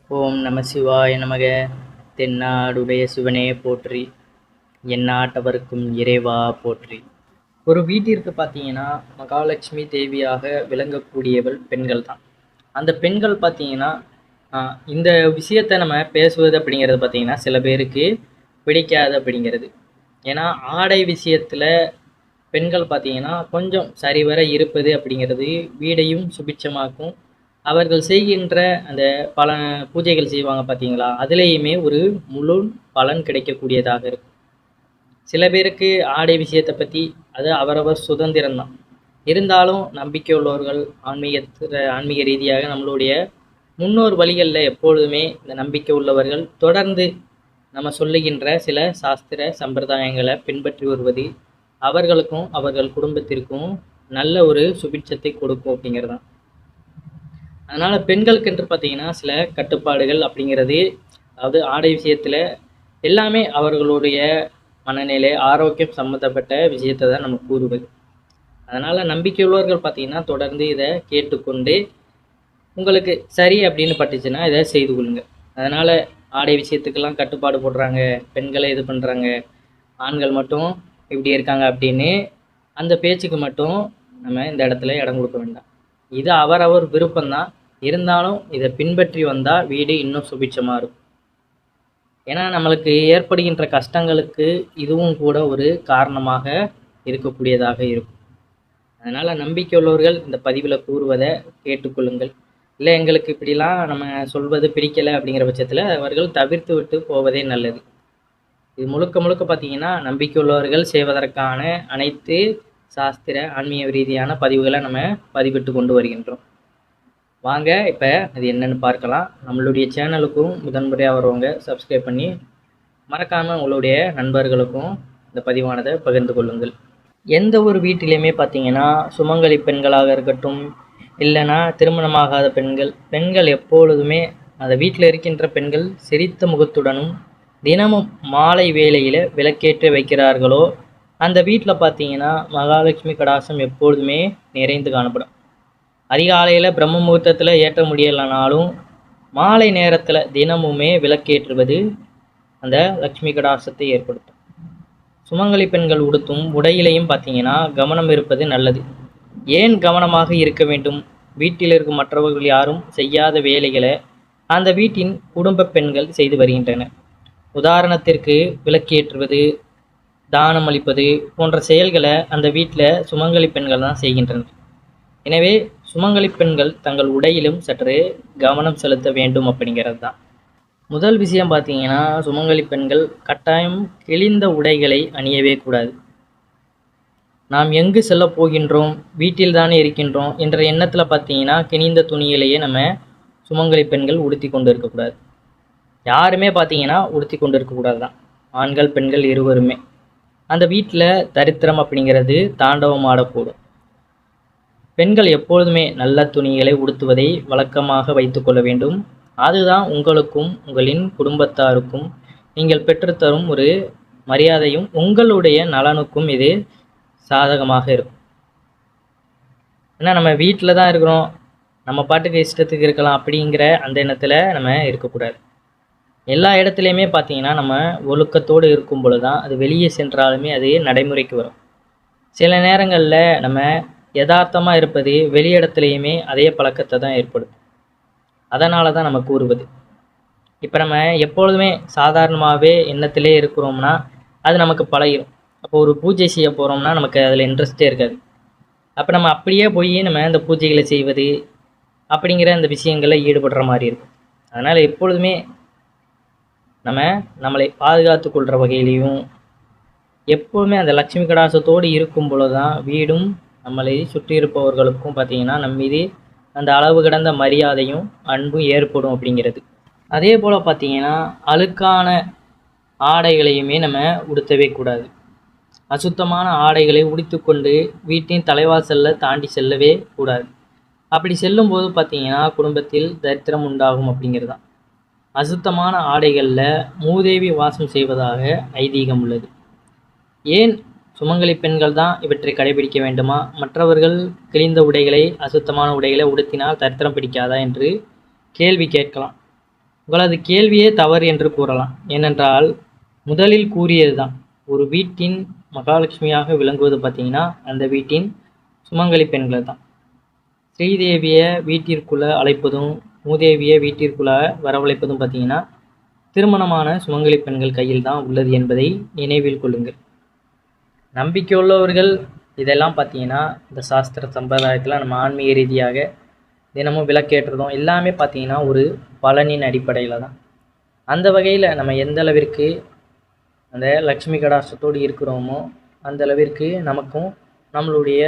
ஓம் நம சிவாய நமக. தென்னாடுடைய சிவனே போற்றி, எந்நாட்டவர்க்கும் இறைவா போற்றி. ஒரு வீட்டிற்கு பார்த்தீங்கன்னா மகாலட்சுமி தேவியாக விளங்கக்கூடியவள் பெண்கள் தான். அந்த பெண்கள் பார்த்தீங்கன்னா இந்த விஷயத்தை நம்ம பேசுவது அப்படிங்கிறது பார்த்தீங்கன்னா சில பேருக்கு பிடிக்காது அப்படிங்கிறது. ஏன்னா ஆடை விஷயத்தில் பெண்கள் பார்த்தீங்கன்னா கொஞ்சம் சரிவர இருப்பது அப்படிங்கிறது வீடையும் சுபிட்சமாக்கும். அவர்கள் செய்கின்ற அந்த பல பூஜைகள் செய்வாங்க பார்த்தீங்களா, அதுலேயுமே ஒரு முழு பலன் கிடைக்கக்கூடியதாக இருக்கும். சில பேருக்கு ஆடை விஷயத்தை பற்றி அது அவரவர் சுதந்திரம்தான். இருந்தாலும் நம்பிக்கை உள்ளவர்கள் ஆன்மீக ரீதியாக நம்மளுடைய முன்னோர் வழிகளில் எப்பொழுதுமே இந்த நம்பிக்கை உள்ளவர்கள் தொடர்ந்து நம்ம சொல்லுகின்ற சில சாஸ்திர சம்பிரதாயங்களை பின்பற்றி வருவது அவர்களுக்கும் அவர்கள் குடும்பத்திற்கும் நல்ல ஒரு சுபிட்சத்தை கொடுக்கும் அப்படிங்கிறதான். அதனால் பெண்களுக்கு என்று பார்த்தீங்கன்னா சில கட்டுப்பாடுகள் அப்படிங்கிறது, அதாவது ஆடை விஷயத்தில் எல்லாமே அவர்களுடைய மனநிலை ஆரோக்கியம் சம்மந்தப்பட்ட விஷயத்தை தான் நம்ம கூறுவது. அதனால் நம்பிக்கையுள்ளவர்கள் பார்த்தீங்கன்னா தொடர்ந்து இதை கேட்டுக்கொண்டு உங்களுக்கு சரி அப்படின்னு பட்டுச்சுன்னா இதை செய்து கொள்ளுங்க. அதனால் ஆடை விஷயத்துக்கெல்லாம் கட்டுப்பாடு போடுறாங்க, பெண்களை இது பண்ணுறாங்க, ஆண்கள் மட்டும் இப்படி இருக்காங்க அப்படின்னு அந்த பேச்சுக்கு மட்டும் நம்ம இந்த இடத்துல இடம் கொடுக்க வேண்டாம். இது அவரவர் விருப்பம்தான். இருந்தாலும் இதை பின்பற்றி வந்தால் வீடு இன்னும் சுபிட்சமாக இருக்கும். ஏன்னா நம்மளுக்கு ஏற்படுகின்ற கஷ்டங்களுக்கு இதுவும் கூட ஒரு காரணமாக இருக்கக்கூடியதாக இருக்கும். அதனால் நம்பிக்கை உள்ளவர்கள் இந்த பதிவில் கூறுவதை கேட்டுக்கொள்ளுங்கள். இல்லை எங்களுக்கு இப்படிலாம் நம்ம சொல்வது பிடிக்கலை அப்படிங்கிற பட்சத்தில் அவர்கள் தவிர்த்து விட்டு போவதே நல்லது. இது முழுக்க முழுக்க பார்த்தீங்கன்னா நம்பிக்கை உள்ளவர்கள் செய்வதற்கான அனைத்து சாஸ்திர ஆன்மீக ரீதியான பதிவுகளை நம்ம பதிவிட்டு கொண்டு வருகின்றோம். வாங்க இப்போ அது என்னென்னு பார்க்கலாம். நம்மளுடைய சேனலுக்கும் முதன்முறையாக வரவங்க சப்ஸ்கிரைப் பண்ணி மறக்காமல் உங்களுடைய நண்பர்களுக்கும் இந்த பதிவானதை பகிர்ந்து கொள்ளுங்கள். எந்த ஒரு வீட்டிலையுமே பார்த்தீங்கன்னா சுமங்கலி பெண்களாக இருக்கட்டும், இல்லைன்னா திருமணமாகாத பெண்கள் எப்பொழுதுமே அந்த வீட்டில் இருக்கின்ற பெண்கள் சிரித்த முகத்துடனும் தினமும் மாலை வேளையில் விளக்கேற்றி வைக்கிறார்களோ அந்த வீட்டில் பார்த்தீங்கன்னா மகாலட்சுமி கடாசம் எப்பொழுதுமே நிறைந்து காணப்படும். அதிகாலையில் பிரம்ம முகூர்த்தத்தில் ஏற்ற முடியலைனாலும் மாலை நேரத்தில் தினமுமே விளக்கேற்றுவது அந்த லக்ஷ்மி கடாசத்தை ஏற்படுத்தும். சுமங்கலி பெண்கள் உடுத்தும் உடையிலையும் பார்த்தீங்கன்னா கவனம் இருப்பது நல்லது. ஏன் கவனமாக இருக்க வேண்டும்? வீட்டில் இருக்கும் மற்றவர்கள் யாரும் செய்யாத வேலைகளை அந்த வீட்டின் குடும்ப பெண்கள் செய்து வருகின்றனர். உதாரணத்திற்கு விளக்கேற்றுவது, தானம் அளிப்பது போன்ற செயல்களை அந்த வீட்டில் சுமங்கலி பெண்கள் தான் செய்கின்றனர். எனவே சுமங்கலி பெண்கள் தங்கள் உடையிலும் சற்று கவனம் செலுத்த வேண்டும் அப்படிங்கிறது தான் முதல் விஷயம். பார்த்தீங்கன்னா சுமங்கலி பெண்கள் கட்டாயம் கிழிந்த உடைகளை அணியவே கூடாது. நாம் எங்கு செல்ல போகின்றோம், வீட்டில் தானே இருக்கின்றோம் என்ற எண்ணத்தில் பார்த்தீங்கன்னா கிழிந்த துணியிலேயே நம்ம சுமங்கலி பெண்கள் உடுத்தி கொண்டு இருக்கக்கூடாது. யாருமே பார்த்தீங்கன்னா உடுத்தி கொண்டு இருக்கக்கூடாது தான், ஆண்கள் பெண்கள் இருவருமே. அந்த வீட்டில் தரித்திரம் அப்படிங்கிறது தாண்டவம் ஆடக்கூடும். பெண்கள் எப்பொழுதுமே நல்ல துணிகளை உடுத்துவதை வழக்கமாக வைத்துக்கொள்ள வேண்டும். அதுதான் உங்களுக்கும் உங்களின் குடும்பத்தாருக்கும் நீங்கள் பெற்றுத்தரும் ஒரு மரியாதையும் உங்களுடைய நலனுக்கும் இது சாதகமாக இருக்கும். ஏன்னா நம்ம வீட்டில் தான் இருக்கிறோம், நம்ம பாட்டுக்கு இஷ்டத்துக்கு இருக்கலாம் அப்படிங்கிற அந்த எண்ணத்தில் நம்ம இருக்கக்கூடாது. எல்லா இடத்துலையுமே பார்த்தீங்கன்னா நம்ம ஒழுக்கத்தோடு இருக்கும் பொழுது தான் அது வெளியே சென்றாலுமே அது நடைமுறைக்கு வரும். சில நேரங்களில் நம்ம யதார்த்தமாக இருப்பது வெளியிடத்துலையுமே அதே பழக்கத்தை தான் ஏற்படுத்தும். அதனால தான் நம்ம கூறுவது. இப்போ நம்ம எப்பொழுதுமே சாதாரணமாகவே எண்ணத்திலே இருக்கிறோம்னா அது நமக்கு பழகிடும். அப்போ ஒரு பூஜை செய்ய போகிறோம்னா நமக்கு அதில் இன்ட்ரெஸ்டே இருக்காது. அப்போ நம்ம அப்படியே போய் நம்ம இந்த பூஜைகளை செய்வது அப்படிங்கிற அந்த விஷயங்களில் ஈடுபடுற மாதிரி இருக்கும். அதனால் எப்பொழுதுமே நம்மளை பாதுகாத்து கொள்கிற வகையிலையும் எப்போதுமே அந்த லட்சுமி கடாசத்தோடு இருக்கும் பொழுது தான் வீடும் நம்மளை சுற்றி இருப்பவர்களுக்கும் பார்த்தீங்கன்னா நம் மீது அந்த அளவு கடந்த மரியாதையும் அன்பும் ஏற்படும் அப்படிங்கிறது. அதே போல் பார்த்தீங்கன்னா அழுக்கான ஆடைகளையுமே நம்ம உடுத்தவே கூடாது. அசுத்தமான ஆடைகளை உடுத்து கொண்டு வீட்டின் தலைவாசலில் தாண்டி செல்லவே கூடாது. அப்படி செல்லும்போது பார்த்தீங்கன்னா குடும்பத்தில் தரித்திரம் உண்டாகும் அப்படிங்கிறது தான். அசுத்தமான ஆடைகளில் மூதேவி வாசம் செய்வதாக ஐதீகம் உள்ளது. ஏன் சுமங்கலி பெண்கள் தான் இவற்றை கடைபிடிக்க வேண்டுமா? மற்றவர்கள் கிழிந்த உடைகளை, அசுத்தமான உடைகளை உடுத்தினால் தரித்திரம் பிடிக்காதா என்று கேள்வி கேட்கலாம். உங்களது கேள்வியே தவறு என்று கூறலாம். ஏனென்றால் முதலில் கூறியது தான், ஒரு வீட்டின் மகாலட்சுமியாக விளங்குவது பார்த்தீங்கன்னா அந்த வீட்டின் சுமங்கலி பெண்கள் தான். ஸ்ரீதேவியை வீட்டிற்குள்ளே அழைப்பதும் மூதேவியை வீட்டிற்குள்ளே வரவழைப்பதும் பார்த்தீங்கன்னா திருமணமான சுமங்கலி பெண்கள் கையில் தான் உள்ளது என்பதை நினைவில் கொள்ளுங்கள். நம்பிக்கை உள்ளவர்கள் இதெல்லாம் பார்த்தீங்கன்னா இந்த சாஸ்திர சம்பிரதாயத்தில் நம்ம ஆன்மீக ரீதியாக தினமும் விளக்கேற்றுறதும் எல்லாமே பார்த்தீங்கன்னா ஒரு பலனின் அடிப்படையில் தான். அந்த வகையில் நம்ம எந்த அளவிற்கு அந்த லக்ஷ்மி கடாட்சத்தோடு இருக்கிறோமோ அந்த அளவிற்கு நமக்கும் நம்மளுடைய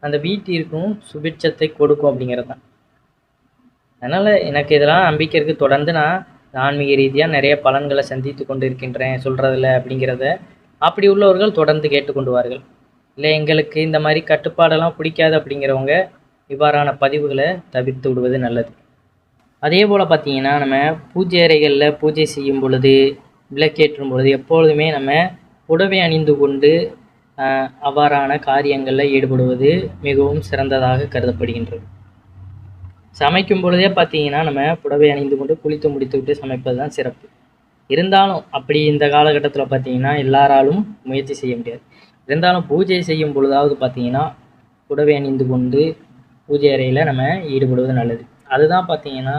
அந்த வீட்டிற்கும் சுபிட்சத்தை கொடுக்கும் அப்படிங்கிறது தான். அதனால் எனக்கு இதெல்லாம் நம்பிக்கை இருக்குது. தொடர்ந்து நான் ஆன்மீக ரீதியாக நிறைய பலன்களை சந்தித்து கொண்டு இருக்கின்றேன் சொல்கிறதில்ல அப்படிங்கிறத அப்படி உள்ளவர்கள் தொடர்ந்து கேட்டுக்கொண்டுவார்கள். இல்லை எங்களுக்கு இந்த மாதிரி கட்டுப்பாடெல்லாம் பிடிக்காது அப்படிங்கிறவங்க இவ்வாறான பதிவுகளை தவிர்த்து விடுவது நல்லது. அதே போல் பார்த்தீங்கன்னா நம்ம பூஜை அறைகளில் பூஜை செய்யும் பொழுது விளக்கேற்றும் பொழுது எப்பொழுதுமே நம்ம புடவை அணிந்து கொண்டு அவ்வாறான காரியங்களில் ஈடுபடுவது மிகவும் சிறந்ததாக கருதப்படுகின்றது. சமைக்கும் பொழுதே பார்த்தீங்கன்னா நம்ம புடவை அணிந்து கொண்டு குளித்து முடித்து விட்டு சமைப்பது தான் சிறப்பு. இருந்தாலும் அப்படி இந்த காலகட்டத்தில் பார்த்தீங்கன்னா எல்லாராலும் முயற்சி செய்ய முடியாது. இருந்தாலும் பூஜை செய்யும் பொழுதாவது பார்த்தீங்கன்னா புடவை அணிந்து கொண்டு பூஜை அறையில் நம்ம ஈடுபடுவது நல்லது. அதுதான் பார்த்தீங்கன்னா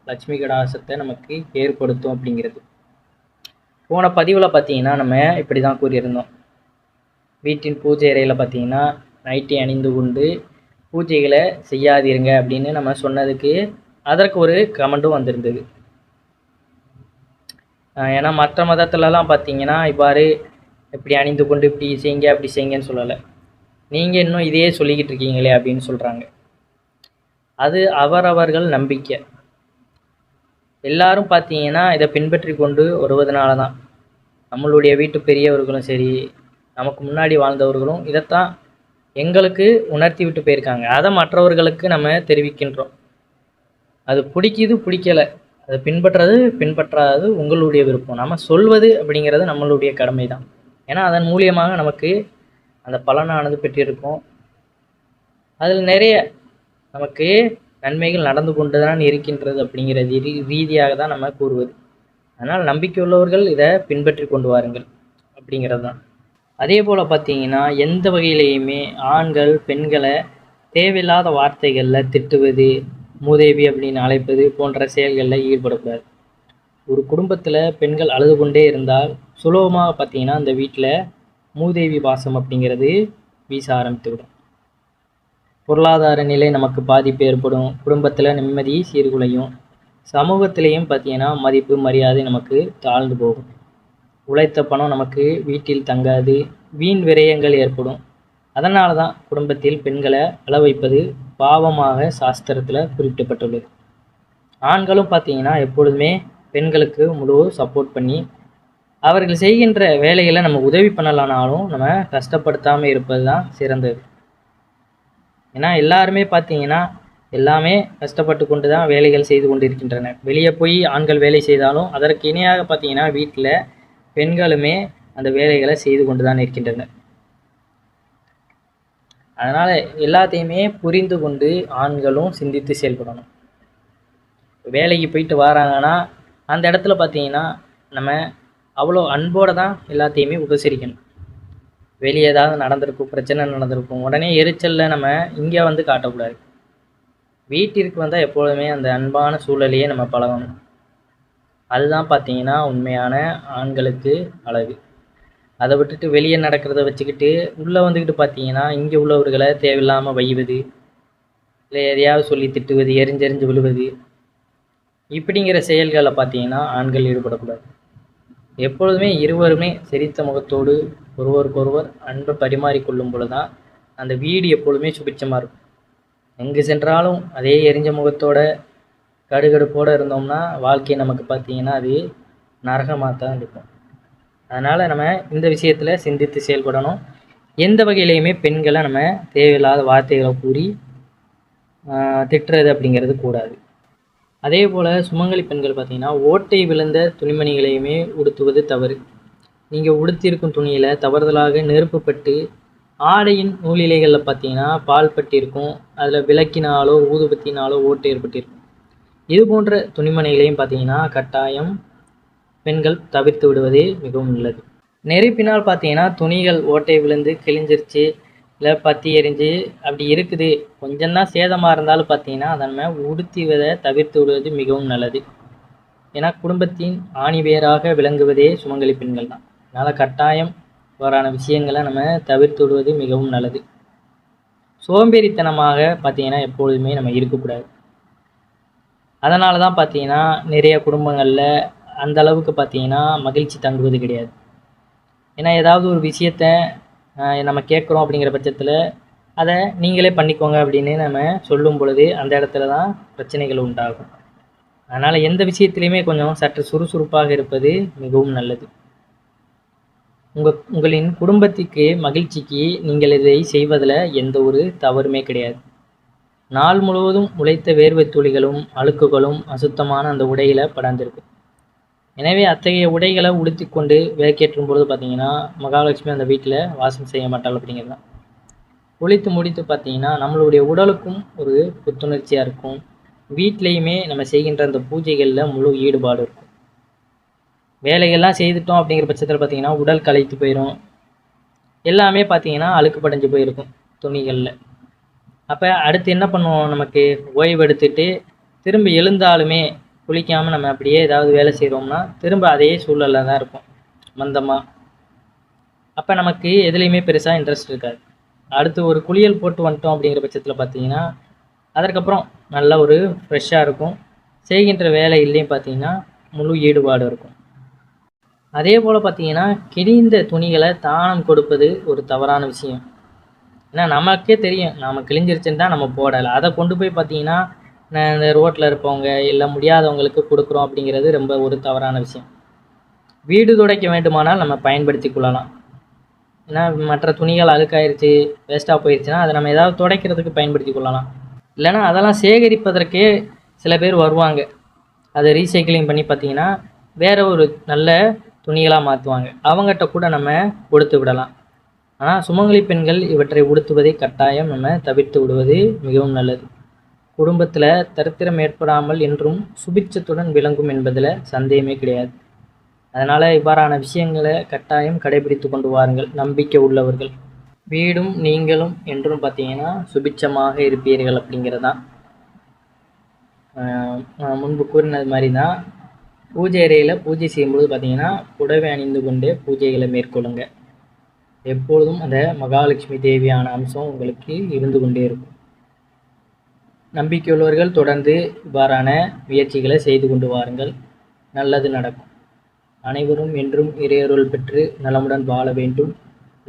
லட்சுமி கடாட்சத்தை நமக்கு ஏற்படுத்தும் அப்படிங்கிறது. போன பதிவில் பார்த்தீங்கன்னா நம்ம இப்படி தான் கூறியிருந்தோம். வீட்டின் பூஜை அறையில் பார்த்தீங்கன்னா நைட்டி அணிந்து கொண்டு பூஜைகளை செய்யாதீருங்க அப்படின்னு நம்ம சொன்னதுக்கு அதற்கு ஒரு கமெண்ட்டும் வந்திருந்தது. ஏன்னா மற்ற மதத்துலலாம் பார்த்தீங்கன்னா இவ்வாறு இப்படி அணிந்து கொண்டு இப்படி செய்யுங்க அப்படி செய்யுங்கன்னு சொல்லலை. நீங்கள் இன்னும் இதையே சொல்லிக்கிட்டு இருக்கீங்களே அப்படின்னு சொல்கிறாங்க. அது அவரவர்கள் நம்பிக்கை. எல்லாரும் பார்த்தீங்கன்னா இதை பின்பற்றி கொண்டு வருவதனால தான் நம்மளுடைய வீட்டு பெரியவர்களும் சரி நமக்கு முன்னாடி வாழ்ந்தவர்களும் இதைத்தான் எங்களுக்கு உணர்த்தி விட்டு போயிருக்காங்க. அதை மற்றவர்களுக்கு நம்ம தெரிவிக்கின்றோம். அது பிடிக்குது பிடிக்கலை, அதை பின்பற்றாதது உங்களுடைய விருப்பம். நம்ம சொல்வது அப்படிங்கிறது நம்மளுடைய கடமை தான். ஏன்னா அதன் மூலியமாக நமக்கு அந்த பலனானது பெற்றிருக்கும். அதில் நிறைய நமக்கு நன்மைகள் நடந்து கொண்டு தான் இருக்கின்றது அப்படிங்கிற ரீதியாக தான் நம்ம கூறுவது. அதனால் நம்பிக்கை உள்ளவர்கள் இதை பின்பற்றி கொண்டு வாருங்கள் அப்படிங்கிறது தான். அதே போல் பார்த்தீங்கன்னா எந்த வகையிலையுமே ஆண்கள் பெண்களை தேவையில்லாத வார்த்தைகளில் திட்டுவது, மூதேவி அப்படின்னு அழைப்பது போன்ற செயல்களில் ஈடுபடக்கூடாது. ஒரு குடும்பத்தில் பெண்கள் அழுது கொண்டே இருந்தால் சுலபமாக பார்த்தீங்கன்னா அந்த வீட்டில் மூதேவி வாசம் அப்படிங்கிறது வீச ஆரம்பித்துவிடும். பொருளாதார நிலை நமக்கு பாதிப்பு ஏற்படும். குடும்பத்தில் நிம்மதி சீர்குலையும். சமூகத்திலையும் பார்த்தீங்கன்னா மதிப்பு மரியாதை நமக்கு தாழ்ந்து போகும். உழைத்த பணம் நமக்கு வீட்டில் தங்காது. வீண் விரயங்கள் ஏற்படும். அதனால தான் குடும்பத்தில் பெண்களை அழ வைப்பது பாவமாக சாஸ்திரத்தில் குறிப்பிடப்பட்டுள்ளது. ஆண்களும் பார்த்தீங்கன்னா எப்பொழுதுமே பெண்களுக்கு முழு சப்போர்ட் பண்ணி அவர்கள் செய்கின்ற வேலைகளை நம்ம உதவி பண்ணலானாலும் நம்ம கஷ்டப்படுத்தாமல் இருப்பது தான் சிறந்தது. ஏன்னா எல்லாருமே பார்த்தீங்கன்னா எல்லாமே கஷ்டப்பட்டு கொண்டு தான் வேலைகள் செய்து கொண்டு இருக்கின்றனர். வெளியே போய் ஆண்கள் வேலை செய்தாலும் அதற்கு இணையாக பார்த்தீங்கன்னா வீட்டில் பெண்களுமே அந்த வேலைகளை செய்து கொண்டு தான் இருக்கின்றனர். அதனால் எல்லாத்தையுமே புரிந்து கொண்டு ஆண்களும் சிந்தித்து செயல்படணும். வேலைக்கு போயிட்டு வராங்கன்னா அந்த இடத்துல பார்த்தீங்கன்னா நம்ம அவ்வளோ அன்போடு தான் எல்லாத்தையுமே உபசரிக்கணும். வெளியே ஏதாவது நடந்திருக்கும், பிரச்சனை நடந்திருக்கும், உடனே எரிச்சலில் நம்ம இங்கே வந்து காட்டக்கூடாது. வீட்டிற்கு வந்தால் எப்பொழுதுமே அந்த அன்பான சூழலையே நம்ம பழகணும். அதுதான் பார்த்தீங்கன்னா உண்மையான ஆண்களுக்கு அழகு. அதை விட்டுட்டு வெளியே நடக்கிறத வச்சுக்கிட்டு உள்ளே வந்துக்கிட்டு பார்த்தீங்கன்னா இங்கே உள்ளவர்களை தேவையில்லாமல் வைவது, இல்லை எதையாவது சொல்லி திட்டுவது, எரிஞ்செறிஞ்சு விழுவது, இப்படிங்கிற செயல்களை பார்த்தீங்கன்னா ஆண்கள் ஈடுபடக்கூடாது. எப்பொழுதுமே இருவருமே சிரித்த முகத்தோடு ஒருவருக்கொருவர் அன்பை பரிமாறிக்கொள்ளும் பொழுது தான் அந்த வீடு எப்பொழுதுமே சுபிட்சமாக இருக்கும். எங்கு சென்றாலும் அதே எரிஞ்ச முகத்தோட கடுகடுப்போடு இருந்தோம்னா வாழ்க்கை நமக்கு பார்த்தீங்கன்னா அது நரகமாக தான் இருக்கும். அதனால் நம்ம இந்த விஷயத்தில் சிந்தித்து செயல்படணும். எந்த வகையிலையுமே பெண்களை நம்ம தேவையில்லாத வார்த்தைகளை கூறி திட்டுறது அப்படிங்கிறது கூடாது. அதே போல் சுமங்கலி பெண்கள் பார்த்திங்கன்னா ஓட்டை விழுந்த துணிமணிகளையுமே உடுத்துவது தவறு. நீங்கள் உடுத்தியிருக்கும் துணியில் தவறுதலாக நெருப்பு பட்டு ஆடையின் நூலிலைகளில் பார்த்தீங்கன்னா பால் பட்டிருக்கும். அதில் விளக்கினாலோ ஊதுபத்தினாலோ ஓட்டை ஏற்பட்டிருக்கும். இது போன்ற துணிமணிகளையும் பார்த்தீங்கன்னா கட்டாயம் பெண்கள் தவிர்த்து விடுவதே மிகவும் நல்லது. நெருப்பினால் பார்த்தீங்கன்னா துணிகள் ஓட்டை விழுந்து கிழிஞ்சிருச்சு, இல்லை பற்றி எரிஞ்சு அப்படி இருக்குது, கொஞ்சம் தான் சேதமாக இருந்தாலும் பார்த்தீங்கன்னா அதை நம்ம உடுத்துவதை தவிர்த்து விடுவது மிகவும் நல்லது. ஏன்னா குடும்பத்தின் ஆணிவேராக விளங்குவதே சுமங்கலி பெண்கள் தான். அதனால் கட்டாயம் இவ்வாறான விஷயங்களை நம்ம தவிர்த்து விடுவது மிகவும் நல்லது. சோம்பேறித்தனமாக பார்த்தீங்கன்னா எப்பொழுதுமே நம்ம இருக்கக்கூடாது. அதனால தான் பார்த்தீங்கன்னா நிறைய குடும்பங்களில் அந்த அளவுக்கு பார்த்தீங்கன்னா மகிழ்ச்சி தங்குவது கிடையாது. ஏன்னா ஏதாவது ஒரு விஷயத்த நம்ம கேட்குறோம் அப்படிங்கிற பட்சத்தில் அதை நீங்களே பண்ணிக்கோங்க அப்படின்னு நம்ம சொல்லும் பொழுது அந்த இடத்துல தான் பிரச்சனைகள் உண்டாகும். அதனால் எந்த விஷயத்துலையுமே கொஞ்சம் சற்று சுறுசுறுப்பாக இருப்பது மிகவும் நல்லது. உங்களின் குடும்பத்துக்கு மகிழ்ச்சிக்கு நீங்கள் இதை செய்வதில் எந்த ஒரு தவறுமே கிடையாது. நாள் முழுவதும் உழைத்த வேர்வை துளிகளும் அழுக்குகளும் அசுத்தமான அந்த உடையில் படர்ந்திருக்கும். எனவே அத்தகைய உடைகளை உடுத்தி கொண்டு விளக்கேற்றும் பொழுது பார்த்தீங்கன்னா மகாலட்சுமி அந்த வீட்டில் வாசம் செய்ய மாட்டாள் அப்படிங்கிறது தான். குளித்து முடித்து பார்த்தீங்கன்னா நம்மளுடைய உடலுக்கும் ஒரு புத்துணர்ச்சியாக இருக்கும். வீட்லேயுமே நம்ம செய்கின்ற அந்த பூஜைகளில் முழு ஈடுபாடு இருக்கும். வேலைகள்லாம் செய்துட்டோம் அப்படிங்கிற பட்சத்தில் பார்த்தீங்கன்னா உடல் களைத்து போயிடும். எல்லாமே பார்த்தீங்கன்னா அழுக்கு படைஞ்சு போயிருக்கும் துணிகளில். அப்போ அடுத்து என்ன பண்ணுவோம், நமக்கு ஓய்வு எடுத்துட்டு திரும்ப எழுந்தாலுமே குளிக்காமல் நம்ம அப்படியே ஏதாவது வேலை செய்கிறோம்னா திரும்ப அதே சூழலில் தான் இருக்கும் மந்தமாக. அப்போ நமக்கு எதுலேயுமே பெருசாக இன்ட்ரெஸ்ட் இருக்காது. அடுத்து ஒரு குளியல் போட்டு வந்துட்டோம் அப்படிங்கிற பட்சத்தில் பார்த்தீங்கன்னா அதற்கப்புறம் நல்ல ஒரு ஃப்ரெஷ்ஷாக இருக்கும். செய்கின்ற வேலையிலையும் பார்த்தீங்கன்னா முழு ஈடுபாடு இருக்கும். அதே போல் பார்த்தீங்கன்னா கிழிந்த துணிகளை தானம் கொடுப்பது ஒரு தவறான விஷயம். ஏன்னா நமக்கே தெரியும் நம்ம கிழிஞ்சிருச்சுன்னு தான் நம்ம போடலை. அதை கொண்டு போய் பார்த்தீங்கன்னா இந்த ரோட்டில் இருப்பவங்க இல்லை முடியாதவங்களுக்கு கொடுக்குறோம் அப்படிங்கிறது ரொம்ப ஒரு தவறான விஷயம். வீடு துடைக்க வேண்டுமானால் நம்ம பயன்படுத்தி கொள்ளலாம். ஏன்னா மற்ற துணிகள் அழுக்காயிருச்சு வேஸ்ட்டாக போயிடுச்சுன்னா அதை நம்ம ஏதாவது துடைக்கிறதுக்கு பயன்படுத்தி கொள்ளலாம். இல்லைன்னா அதெல்லாம் சேகரிப்பதற்கே சில பேர் வருவாங்க. அதை ரீசைக்கிளிங் பண்ணி பார்த்தீங்கன்னா வேறு ஒரு நல்ல துணிகளாக மாற்றுவாங்க. அவங்ககிட்ட கூட நம்ம கொடுத்து விடலாம். ஆனால் சுமங்கலி பெண்கள் இவற்றை உடுத்துவதை கட்டாயம் நம்ம தவிர்த்து விடுவது மிகவும் நல்லது. குடும்பத்தில் தரித்திரம் ஏற்படாமல் என்றும் சுபிட்சத்துடன் விளங்கும் என்பதில் சந்தேகமே கிடையாது. அதனால் இவ்வாறான விஷயங்களை கட்டாயம் கடைபிடித்து கொண்டு வாருங்கள் நம்பிக்கை உள்ளவர்கள். வீடும் நீங்களும் என்றும் பார்த்தீங்கன்னா சுபிட்சமாக இருப்பீர்கள் அப்படிங்கிறதான். முன்பு கூறினது மாதிரி தான் பூஜை அறையில் பூஜை செய்யும்போது பார்த்தீங்கன்னா புடவை அணிந்து கொண்டே பூஜைகளை மேற்கொள்ளுங்க. எப்பொழுதும் அந்த மகாலட்சுமி தேவியான அம்சம் உங்களுக்கு இருந்து கொண்டே இருக்கும். நம்பிக்கையுள்ளவர்கள் தொடர்ந்து இவ்வாறான முயற்சிகளை செய்து கொண்டு வாருங்கள். நல்லது நடக்கும். அனைவரும் என்றும் இறையருள் பெற்று நலமுடன் வாழ வேண்டும்.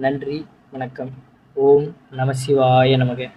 நன்றி, வணக்கம். ஓம் நம சிவாய நமக.